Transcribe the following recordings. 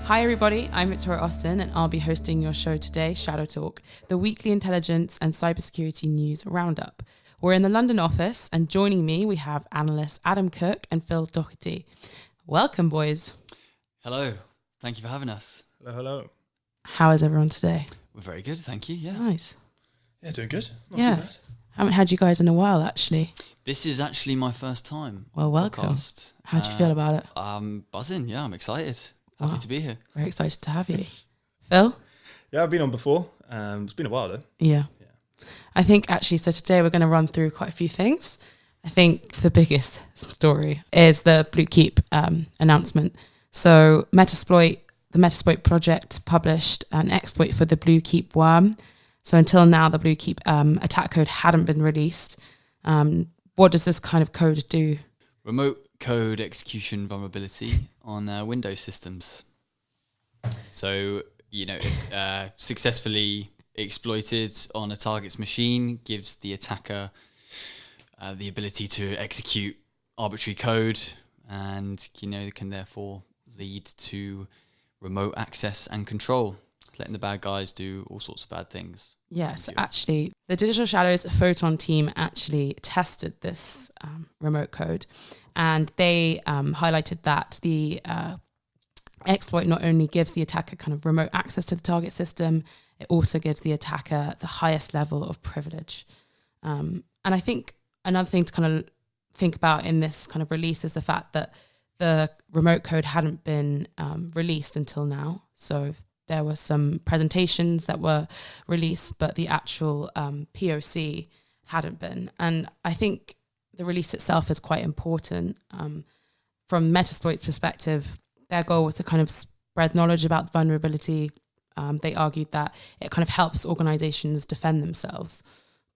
Hi everybody, I'm Viktoria Austin and I'll be hosting your show today, Shadow Talk, the weekly intelligence and cybersecurity news roundup. We're in the London office and joining me we have analysts Adam Cook and Phil Dohetry. Welcome boys. Hello, thank you for having us. Hello. How is everyone today? We're very good, thank you, yeah. Nice. Yeah, doing good. Not too bad. Haven't had you guys in a while actually. This is actually my first time. Well, welcome. Podcast. How do you feel about it? I'm buzzing, yeah, I'm excited. Happy to be here. Very excited to have you. Phil? Yeah, I've been on before. It's been a while though. Yeah. I think actually, so today we're going to run through quite a few things. I think the biggest story is the Bluekeep announcement. So the Metasploit Project published an exploit for the Bluekeep worm. So until now, the Bluekeep attack code hadn't been released. What does this kind of code do? Remote code execution vulnerability on Windows systems. So, successfully exploited on a target's machine gives the attacker the ability to execute arbitrary code and, can therefore lead to remote access and control, letting the bad guys do all sorts of bad things. Yes, actually, the Digital Shadows Photon team actually tested this remote code, and they highlighted that the exploit not only gives the attacker kind of remote access to the target system, it also gives the attacker the highest level of privilege. And I think another thing to kind of think about in this kind of release is the fact that the remote code hadn't been released until now. So there were some presentations that were released, but the actual POC hadn't been. And I think the release itself is quite important. From Metasploit's perspective, their goal was to kind of spread knowledge about the vulnerability. They argued that it kind of helps organizations defend themselves.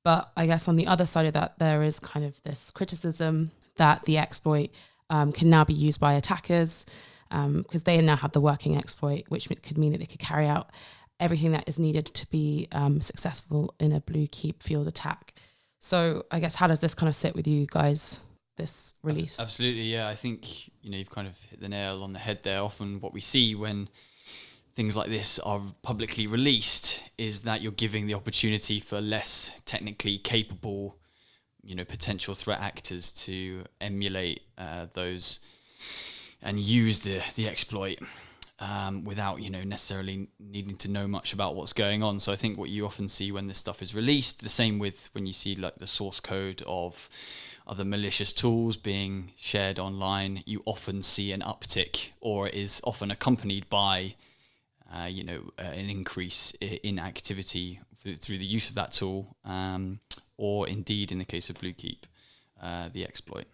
But I guess on the other side of that, there is kind of this criticism that the exploit can now be used by attackers, because they now have the working exploit, which could mean that they could carry out everything that is needed to be successful in a Bluekeep field attack. So I guess how does this kind of sit with you guys, this release? Absolutely, yeah. I think, you've kind of hit the nail on the head there. Often what we see when things like this are publicly released is that you're giving the opportunity for less technically capable, potential threat actors to emulate those and use the exploit without, necessarily needing to know much about what's going on. So I think what you often see when this stuff is released, the same with when you see like the source code of other malicious tools being shared online, you often see an uptick, or it is often accompanied by, an increase in activity through the use of that tool, or indeed in the case of Bluekeep, the exploit.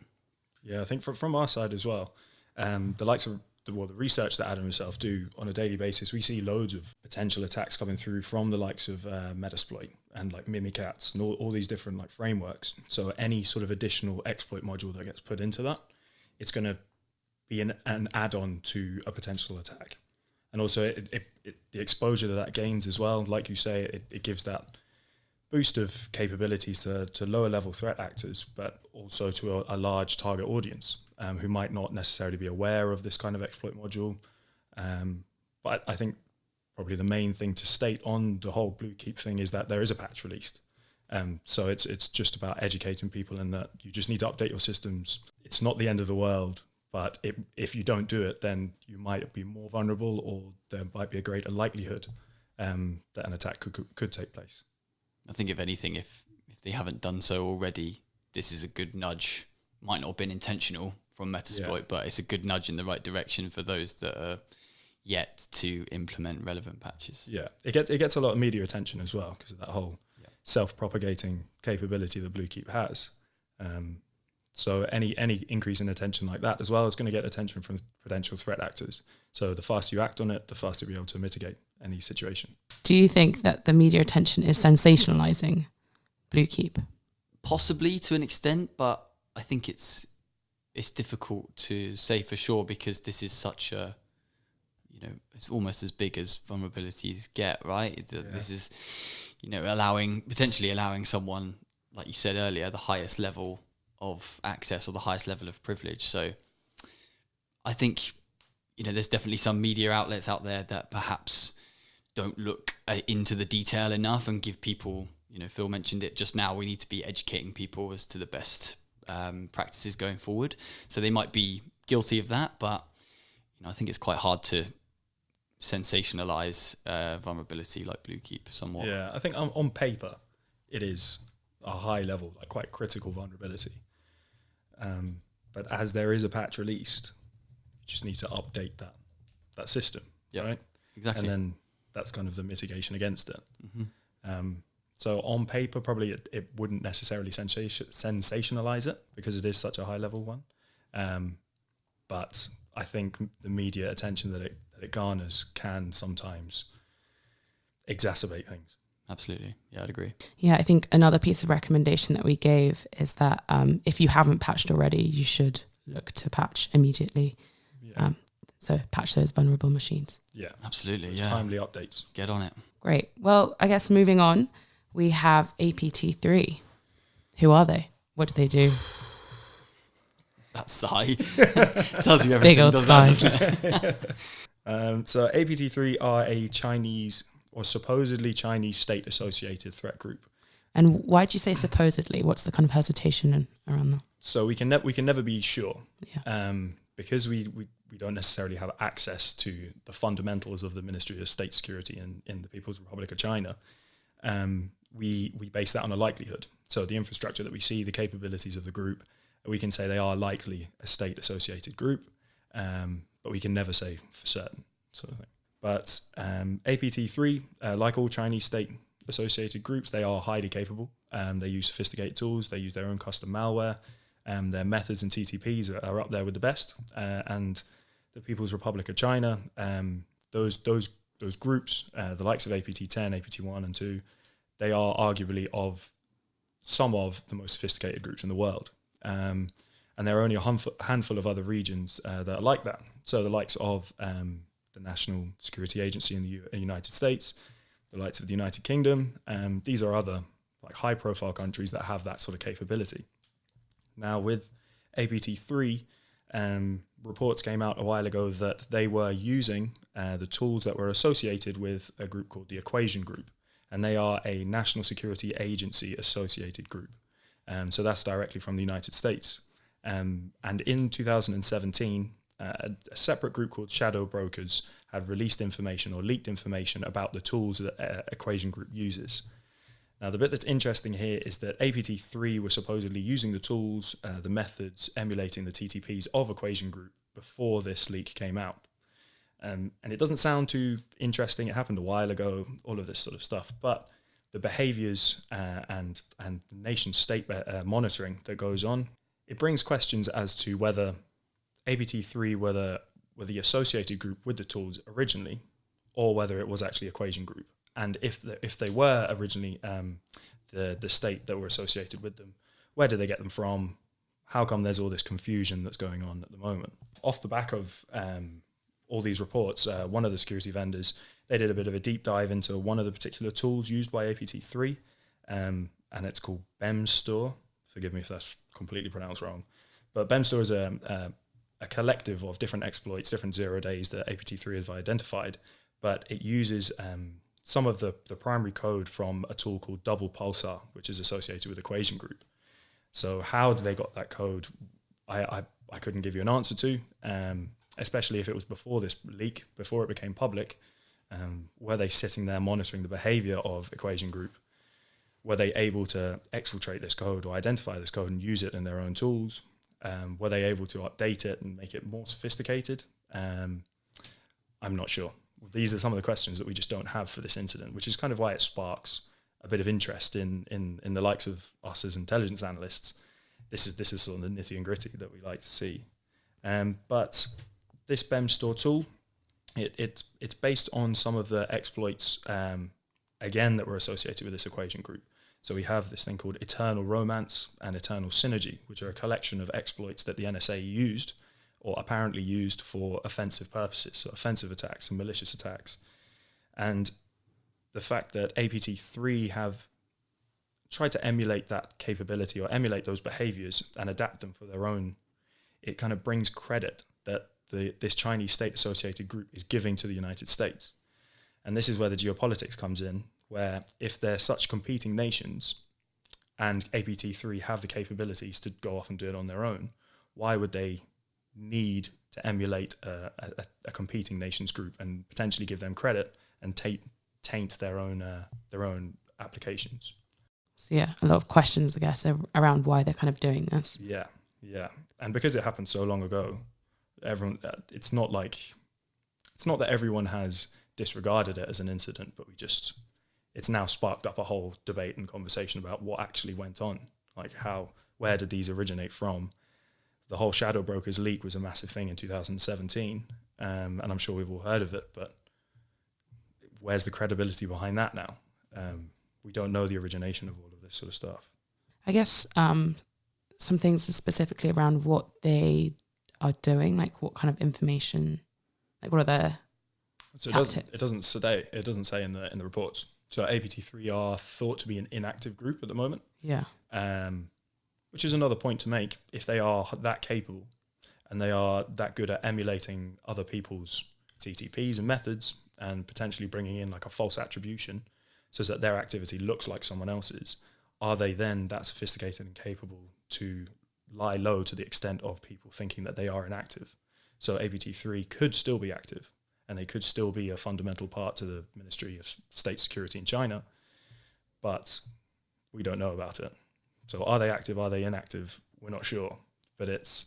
Yeah, I think from our side as well, the likes of the research that Adam himself do on a daily basis, we see loads of potential attacks coming through from the likes of Metasploit and like Mimikatz and all these different like frameworks. So any sort of additional exploit module that gets put into that, it's going to be an add-on to a potential attack. And also the exposure that gains as well, like you say, it gives that boost of capabilities to lower level threat actors, but also to a large target audience who might not necessarily be aware of this kind of exploit module. But I think probably the main thing to state on the whole Bluekeep thing is that there is a patch released. So it's just about educating people in that you just need to update your systems. It's not the end of the world, but if you don't do it, then you might be more vulnerable, or there might be a greater likelihood that an attack could take place. I think if anything, if they haven't done so already, this is a good nudge. Might not have been intentional from Metasploit, but it's a good nudge in the right direction for those that are yet to implement relevant patches. Yeah, it gets a lot of media attention as well because of that whole self-propagating capability that Bluekeep has. So any increase in attention like that as well is going to get attention from potential threat actors. So the faster you act on it, the faster you'll be able to mitigate any situation. Do you think that the media attention is sensationalizing Bluekeep? Possibly to an extent, but I think it's difficult to say for sure because this is such a, it's almost as big as vulnerabilities get, right? This is, potentially allowing someone, like you said earlier, the highest level of access or the highest level of privilege. So I think, there's definitely some media outlets out there that perhaps don't look into the detail enough and give people, Phil mentioned it just now, we need to be educating people as to the best practices going forward. So they might be guilty of that, but I think it's quite hard to sensationalize vulnerability like Bluekeep somewhat. Yeah, I think on paper, it is a high level, like quite critical vulnerability. But as there is a patch released, you just need to update that system, right? Exactly. And then that's kind of the mitigation against it. Mm-hmm. So on paper, probably it wouldn't necessarily sensationalize it because it is such a high level one. But I think the media attention that it garners can sometimes exacerbate things. Absolutely. Yeah, I'd agree. Yeah, I think another piece of recommendation that we gave is that if you haven't patched already, you should look to patch immediately. Yeah. So patch those vulnerable machines. Yeah, absolutely. Those yeah, timely updates. Get on it. Great. Well, I guess moving on, we have APT3. Who are they? What do they do? That sigh tells you everything. Big old sigh. So APT3 are a Chinese or supposedly Chinese state-associated threat group. And why do you say supposedly? What's the kind of hesitation around that? So we can never be sure, Yeah. because we don't necessarily have access to the fundamentals of the Ministry of State Security in the People's Republic of China. We base that on a likelihood. So the infrastructure that we see, the capabilities of the group, we can say they are likely a state-associated group, but we can never say for certain. Sort of thing. But APT3, like all Chinese state-associated groups, they are highly capable. They use sophisticated tools. They use their own custom malware. Their methods and TTPs are up there with the best. And the People's Republic of China, those groups, the likes of APT10, APT1 and 2, they are arguably of some of the most sophisticated groups in the world. And there are only a handful of other regions that are like that. So the likes of the National Security Agency in the United States, the likes of the United Kingdom, these are other like high-profile countries that have that sort of capability. Now with APT3, reports came out a while ago that they were using the tools that were associated with a group called the Equation Group, and they are a National Security Agency associated group. So that's directly from the United States. And in 2017, a separate group called Shadow Brokers had released information or leaked information about the tools that Equation Group uses. Now, the bit that's interesting here is that APT3 were supposedly using the tools, the methods, emulating the TTPs of Equation Group before this leak came out. And it doesn't sound too interesting. It happened a while ago, all of this sort of stuff. But the behaviors and the nation state monitoring that goes on, it brings questions as to whether APT3 were the associated group with the tools originally, or whether it was actually Equation Group. And if they were originally the state that were associated with them, where did they get them from? How come there's all this confusion that's going on at the moment? Off the back of all these reports, one of the security vendors, they did a bit of a deep dive into one of the particular tools used by APT3, and it's called BEMSTOR. Forgive me if that's completely pronounced wrong. But BEMSTOR is a collective of different exploits, different 0 days that APT3 has identified, but it uses some of the primary code from a tool called Double Pulsar, which is associated with Equation Group. So how they got that code, I couldn't give you an answer to, especially if it was before this leak, before it became public. Were they sitting there monitoring the behavior of Equation Group? Were they able to exfiltrate this code or identify this code and use it in their own tools? Were they able to update it and make it more sophisticated? I'm not sure. These are some of the questions that we just don't have for this incident, which is kind of why it sparks a bit of interest in the likes of us as intelligence analysts. This is sort of the nitty and gritty that we like to see. But this BEMSTOR tool, it's based on some of the exploits, again, that were associated with this Equation Group. So we have this thing called Eternal Romance and Eternal Synergy, which are a collection of exploits that the NSA used or apparently used for offensive purposes, so offensive attacks and malicious attacks. And the fact that APT3 have tried to emulate that capability or emulate those behaviors and adapt them for their own, it kind of brings credit that this Chinese state-associated group is giving to the United States. And this is where the geopolitics comes in, where if they're such competing nations and APT3 have the capabilities to go off and do it on their own, why would they need to emulate a competing nations group and potentially give them credit and taint their own applications? So yeah, a lot of questions, I guess, around why they're kind of doing this. Yeah. And because it happened so long ago, everyone, it's not that everyone has disregarded it as an incident, but it's now sparked up a whole debate and conversation about what actually went on. Like where did these originate from? The whole shadow brokers leak was a massive thing in 2017, and I'm sure we've all heard of it, but where's the credibility behind that now? We don't know the origination of all of this sort of stuff. I guess some things specifically around what they are doing, like what kind of information, like what are their tactics? It doesn't say in the reports. So APT3 are thought to be an inactive group at the moment. Yeah. Which is another point to make. If they are that capable and they are that good at emulating other people's TTPs and methods and potentially bringing in like a false attribution so that their activity looks like someone else's, are they then that sophisticated and capable to lie low to the extent of people thinking that they are inactive? So APT3 could still be active, and they could still be a fundamental part to the Ministry of State Security in China, but we don't know about it. So are they active? Are they inactive? We're not sure. But it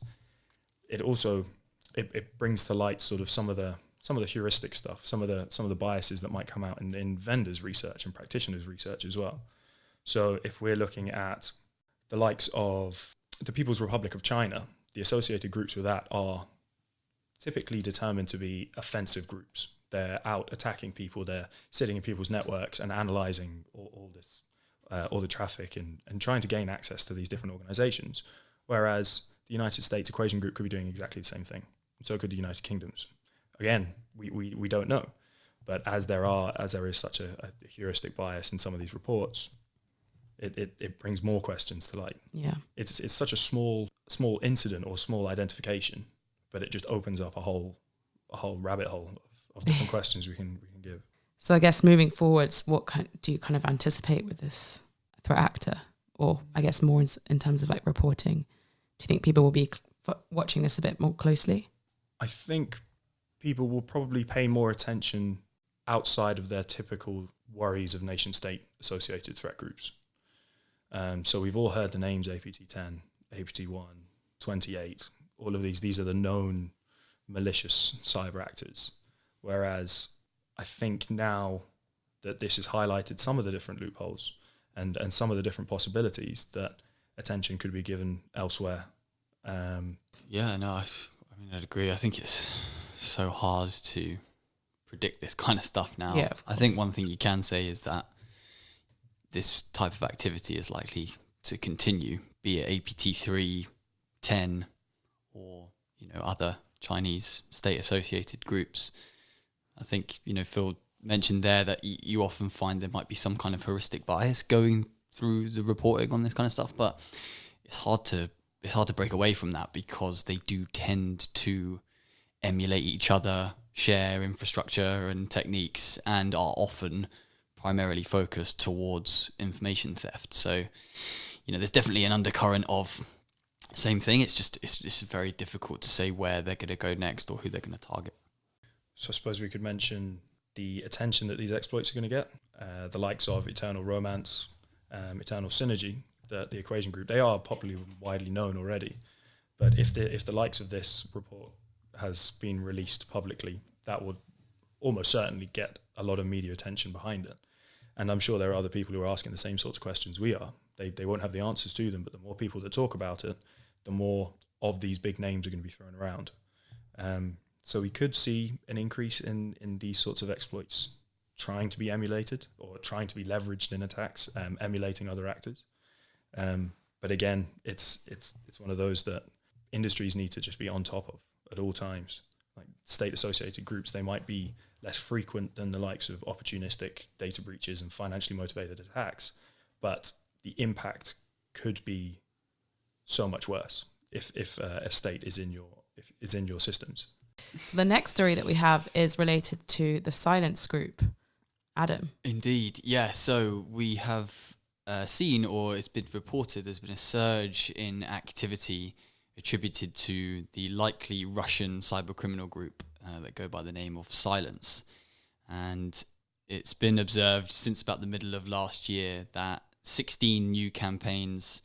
brings to light sort of some of the heuristic stuff, some of the biases that might come out in vendors' research and practitioners' research as well. So if we're looking at the likes of the People's Republic of China, the associated groups with that are typically determined to be offensive groups. They're out attacking people. They're sitting in people's networks and analyzing all the traffic and trying to gain access to these different organizations. Whereas the United States Equation Group could be doing exactly the same thing. So could the United Kingdom's. Again, we don't know. But as there is such a heuristic bias in some of these reports, it brings more questions to light. Yeah. It's such a small incident or small identification, but it just opens up a whole rabbit hole of different questions we can give. So I guess moving forwards, what do you kind of anticipate with this threat actor? Or I guess more in terms of like reporting, do you think people will be watching this a bit more closely? I think people will probably pay more attention outside of their typical worries of nation-state associated threat groups. So we've all heard the names APT10, APT1, 28, all of these are the known malicious cyber actors. Whereas I think now that this has highlighted some of the different loopholes and some of the different possibilities, that attention could be given elsewhere. I'd agree. I think it's so hard to predict this kind of stuff now. Yeah, of course. I think one thing you can say is that this type of activity is likely to continue, be it APT3, 10, or other Chinese state-associated groups. I think Phil mentioned there that you often find there might be some kind of heuristic bias going through the reporting on this kind of stuff, but it's hard to break away from that because they do tend to emulate each other, share infrastructure and techniques, and are often primarily focused towards information theft. So, there's definitely an undercurrent of same thing. It's very difficult to say where they're going to go next or who they're going to target. So I suppose we could mention the attention that these exploits are going to get. The likes of Eternal Romance, Eternal Synergy, the Equation Group, they are popularly widely known already. But if the likes of this report has been released publicly, that would almost certainly get a lot of media attention behind it. And I'm sure there are other people who are asking the same sorts of questions we are. They won't have the answers to them, but the more people that talk about it, the more of these big names are going to be thrown around. So we could see an increase in these sorts of exploits trying to be emulated or trying to be leveraged in attacks, emulating other actors. But again, it's one of those that industries need to just be on top of at all times. Like state-associated groups, they might be less frequent than the likes of opportunistic data breaches and financially motivated attacks, but the impact could be so much worse if a state is in your systems. So the next story that we have is related to the Silence Group. Adam. Indeed, yeah. So we have seen, or it's been reported, there's been a surge in activity attributed to the likely Russian cybercriminal group that go by the name of Silence. And it's been observed since about the middle of last year that 16 new campaigns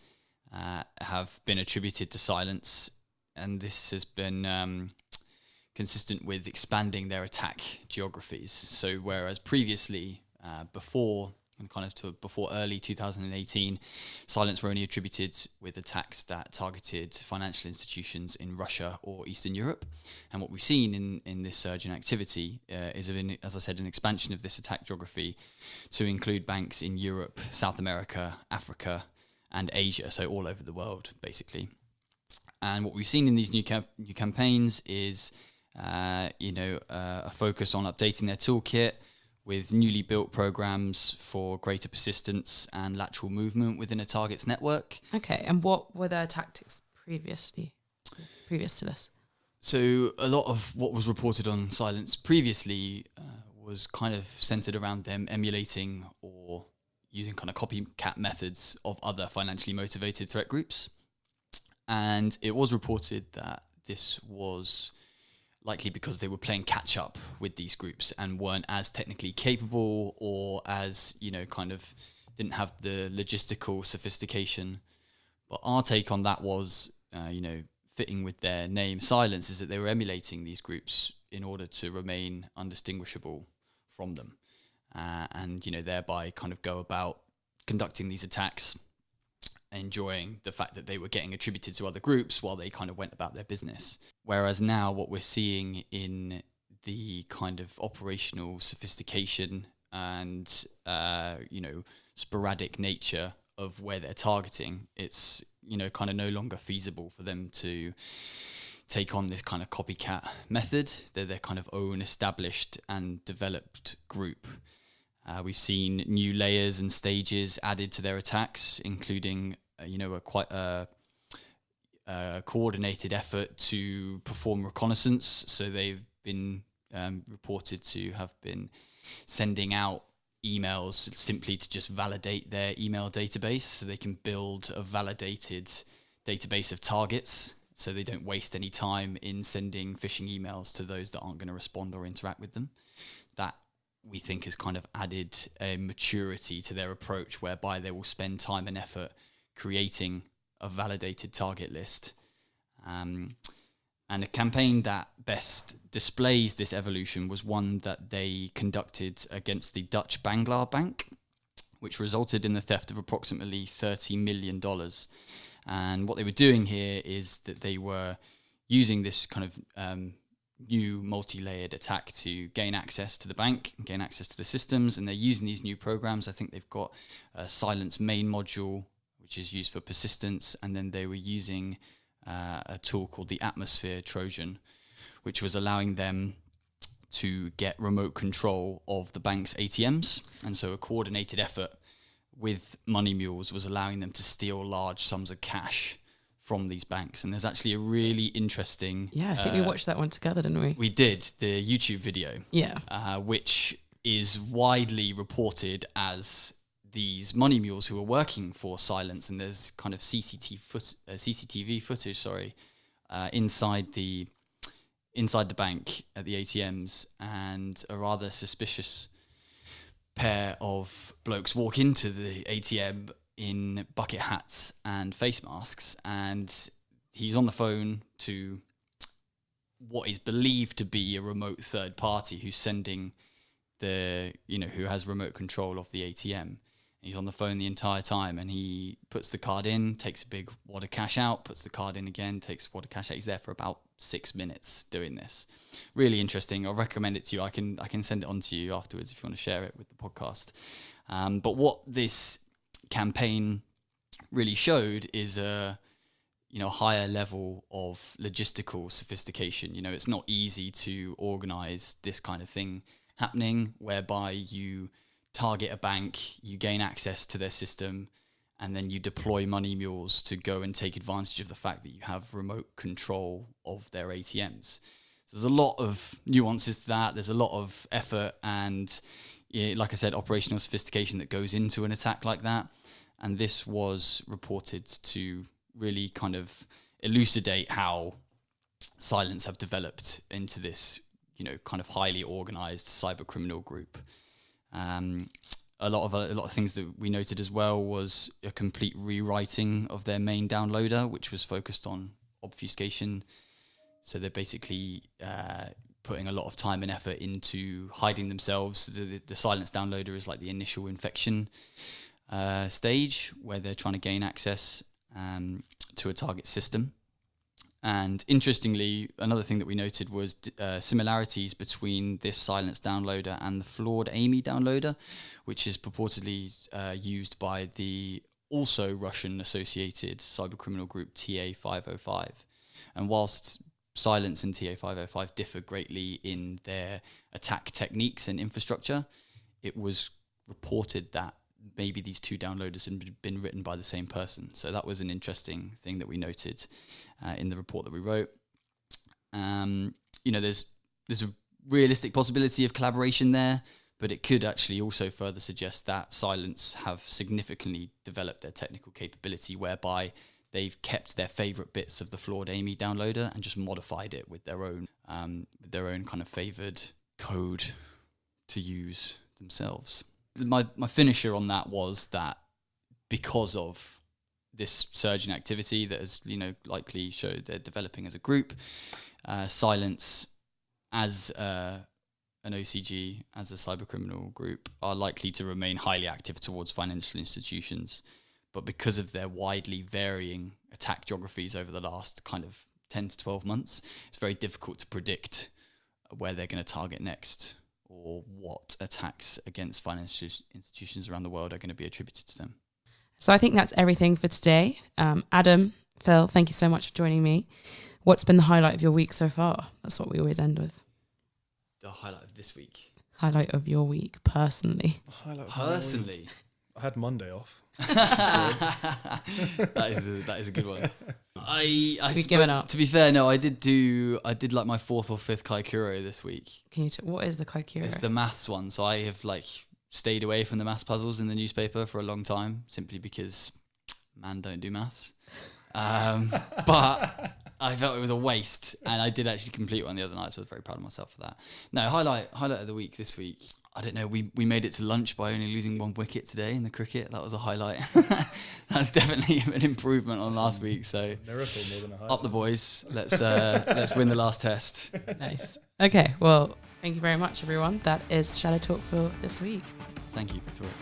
have been attributed to Silence, and this has been consistent with expanding their attack geographies. So whereas previously, before early 2018, Silence were only attributed with attacks that targeted financial institutions in Russia or Eastern Europe. And what we've seen in this surge in activity is, as I said, an expansion of this attack geography to include banks in Europe, South America, Africa, and Asia, so all over the world, basically. And what we've seen in these new campaigns is a focus on updating their toolkit with newly built programs for greater persistence and lateral movement within a target's network. Okay, and what were their tactics previous to this? So a lot of what was reported on Silence previously was kind of centered around them emulating or using kind of copycat methods of other financially motivated threat groups. And it was reported that this was likely because they were playing catch up with these groups and weren't as technically capable, or as, kind of didn't have the logistical sophistication. But our take on that was, fitting with their name Silence, is that they were emulating these groups in order to remain undistinguishable from them. And thereby kind of go about conducting these attacks, enjoying the fact that they were getting attributed to other groups while they kind of went about their business. Whereas now what we're seeing in the kind of operational sophistication and, sporadic nature of where they're targeting, it's, kind of no longer feasible for them to take on this kind of copycat method. They're their kind of own established and developed group. We've seen new layers and stages added to their attacks, including, a coordinated effort to perform reconnaissance. So they've been reported to have been sending out emails simply to just validate their email database, so they can build a validated database of targets, so they don't waste any time in sending phishing emails to those that aren't going to respond or interact with them. That, we think, has kind of added a maturity to their approach, whereby they will spend time and effort creating a validated target list. And a campaign that best displays this evolution was one that they conducted against the Dutch Banglaar Bank, which resulted in the theft of approximately $30 million. And what they were doing here is that they were using this kind of new multi-layered attack to gain access to the bank and gain access to the systems, and they're using these new programs. I think they've got a Silence main module, which is used for persistence, and then they were using a tool called the Atmosphere Trojan, which was allowing them to get remote control of the bank's ATMs. And so a coordinated effort with money mules was allowing them to steal large sums of cash from these banks. And there's actually a really interesting... Yeah, I think we watched that one together, didn't we? We did, the YouTube video. Yeah. Which is widely reported as these money mules who are working for Silence, and there's kind of CCTV footage, inside the bank at the ATMs, and a rather suspicious pair of blokes walk into the ATM in bucket hats and face masks, and he's on the phone to what is believed to be a remote third party who's sending who has remote control of the ATM. He's on the phone the entire time, and he puts the card in, takes a big wad of cash out, puts the card in again, takes a wad of cash out. He's there for about 6 minutes doing this. Really interesting. I'll recommend it to you. I can send it on to you afterwards if you want to share it with the podcast. But what this campaign really showed is a higher level of logistical sophistication. It's not easy to organize this kind of thing happening, whereby you target a bank, you gain access to their system, and then you deploy money mules to go and take advantage of the fact that you have remote control of their ATMs. So there's a lot of nuances to that. There's a lot of effort and, like I said, operational sophistication that goes into an attack like that. And this was reported to really kind of elucidate how Silence have developed into this, kind of highly organized cyber criminal group. A lot of things that we noted as well was a complete rewriting of their main downloader, which was focused on obfuscation. So they're basically putting a lot of time and effort into hiding themselves. The Silence downloader is like the initial infection stage where they're trying to gain access to a target system. And interestingly, another thing that we noted was similarities between this Silence downloader and the flawed Amy downloader, which is purportedly used by the also Russian-associated cybercriminal group TA505. And whilst Silence and TA505 differ greatly in their attack techniques and infrastructure, it was reported that maybe these two downloaders had been written by the same person. So that was an interesting thing that we noted in the report that we wrote. There's a realistic possibility of collaboration there, but it could actually also further suggest that Silence have significantly developed their technical capability, whereby they've kept their favorite bits of the flawed Amy downloader and just modified it with their own kind of favored code to use themselves. My finisher on that was that because of this surge in activity that has, likely showed they're developing as a group, Silence as an OCG, as a cybercriminal group, are likely to remain highly active towards financial institutions. But because of their widely varying attack geographies over the last kind of 10 to 12 months, it's very difficult to predict where they're going to target next, or what attacks against financial institutions around the world are going to be attributed to them. So I think that's everything for today. Adam, Phil, thank you so much for joining me. What's been the highlight of your week so far? That's what we always end with. The highlight of this week? Highlight of your week, personally. Personally? I had Monday off. That is a good one. We've given up. To be fair, no, I did like my 4th or 5th Kaikuro this week. Can you what is the Kaikuro? It's the maths one. So I have stayed away from the maths puzzles in the newspaper for a long time, simply because man don't do maths. But I felt it was a waste, and I did actually complete one the other night, so I was very proud of myself for that. No, highlight of the week this week. I don't know, we made it to lunch by only losing 1 wicket today in the cricket. That was a highlight. That's definitely an improvement on last week. So miracle more than a highlight. Up the boys. Let's win the last test. Nice. Okay, well, thank you very much, everyone. That is Shadow Talk for this week. Thank you, Victoria.